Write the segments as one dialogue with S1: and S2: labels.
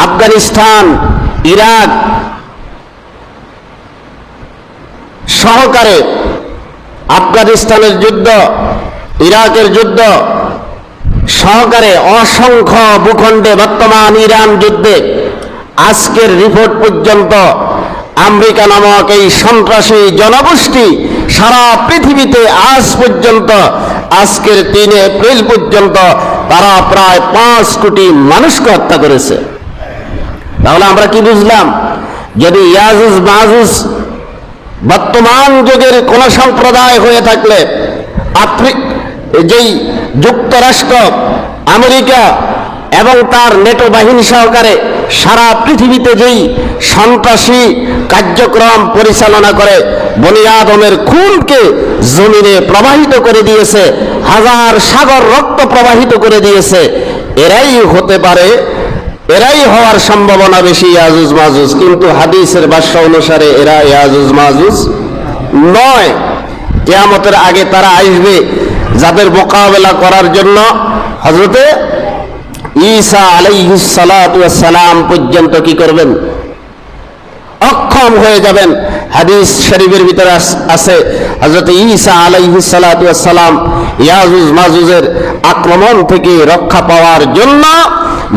S1: Afghanistan, Iraq সহকারে আফগানিস্তানের যুদ্ধ, ইরাকের যুদ্ধ সহকারে অসংখ্য ভূখণ্ডে বর্তমান ইরান যুদ্ধে আজকের রিপোর্ট পর্যন্ত আমেরিকা নামক এই সন্ত্রাসী জনগোষ্ঠী সারা পৃথিবীতে আজ পর্যন্ত আজকের 3 এপ্রিল পর্যন্ত তারা প্রায় 5 কোটি মানুষকে হত্যা করেছে। তাহলে আমরা কি বুঝলাম? যদি ইয়াজুজ মাজুজ বর্তমান যুগের কোন সম্প্রদায় হয়ে থাকলে যেই যুক্তরাষ্ট্র, আমেরিকা এবং তার নেটো বাহিনী সহকারে সারা পৃথিবীতে যেই সন্ত্রাসী কার্যক্রম পরিচালনা করে বনি আদমের খুনকে জমিনে প্রবাহিত করে দিয়েছে, হাজার সাগর রক্ত প্রবাহিত করে দিয়েছে, এরাই হতে পারে, এরাই হওয়ার সম্ভাবনা বেশি ইয়াজুজ মাজুজ। কিন্তু হাদিসের ভাষ্য অনুসারে এরা ইয়াজুজ মাজুজ নয়। কিয়ামতের আগে তারা আসবে যাদের মোকাবেলা করার জন্য হযরতে ঈসা আলাইহিস সালাতু ওয়াস সালাম পর্যন্ত কি করবেন? অক্ষম হয়ে যাবেন। হাদিস শরীফের ভিতরে আছে হযরতে ঈসা আলাইহিস সালাতু ওয়াস সালাম ইয়াজুজ মাজুজের আক্রমণ থেকে রক্ষা পাওয়ার জন্য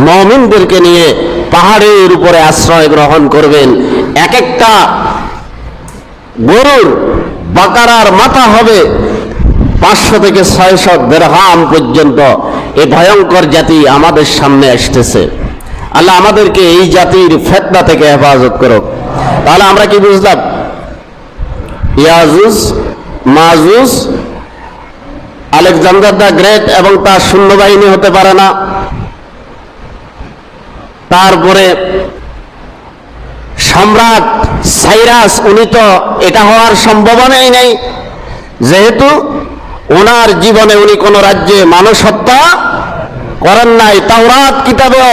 S1: মুমিনদেরকে নিয়ে পাহাড়ের উপরে আশ্রয় গ্রহণ করবেন। এক একটা গরুর বাকারার মাথা হবে 500 থেকে 600 দিরহাম পর্যন্ত। এই ভয়ঙ্কর জাতি আমাদের সামনে আসতেছে। আল্লাহ আমাদেরকে এই জাতির ফিতনা থেকে হেফাজত করুক। তাহলে আমরা কি বুঝলাম? ইয়াজুজ মাজুজ আলেকজান্ডার দ্য গ্রেট এবং তার সৈন্যবাহিনী হতে পারে না। তারপরে সম্রাট সাইরাস, উনি তো এটা হওয়ার সম্ভাবনাই নেই, যেহেতু ওনার জীবনে উনি কোন রাজ্যে মানুষ হত্যা করেন নাই। তাওরাত কিতাবে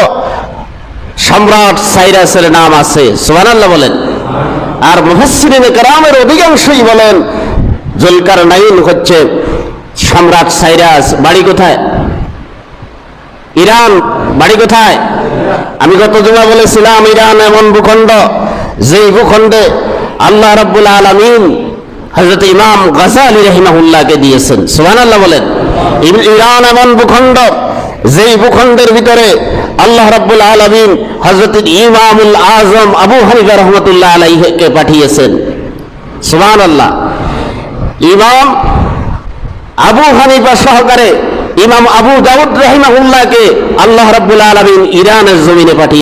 S1: সম্রাট সাইরাসের নাম আছে, সুবহানাল্লাহ বলেন। আর মুফাসসিরিনে কেরামের অধিকাংশই বলেন জুলকারনাইন হচ্ছে সম্রাট সাইরাস। বাড়ি কোথায়? ইরান। বাড়ি কোথায়? আমি গত জুমা বলেছিলাম ইরান এমন ভূখণ্ড যেই ভূখণ্ডে আল্লাহ রাব্বুল আলামিন হযরত ইমাম গাযালি রাহিমাহুল্লাহকে দিয়েছেন, সুবহানাল্লাহ বলেন। ইরান এমন ভূখণ্ড যেই ভূখণ্ডের ভিতরে আল্লাহ রাব্বুল আলামিন হযরত ইমামুল আযম আবু হানিফা রাহমাতুল্লাহ আলাইহিকে পাঠিয়েছেন, সুবহানাল্লাহ। ইমাম আবু হানিফা সহকারে ইমাম আবু দাউদ রাহিমাহুল্লাহকে আল্লাহ রাব্বুল আলামিন ইরানের জমিনে পাঠিয়েছেন।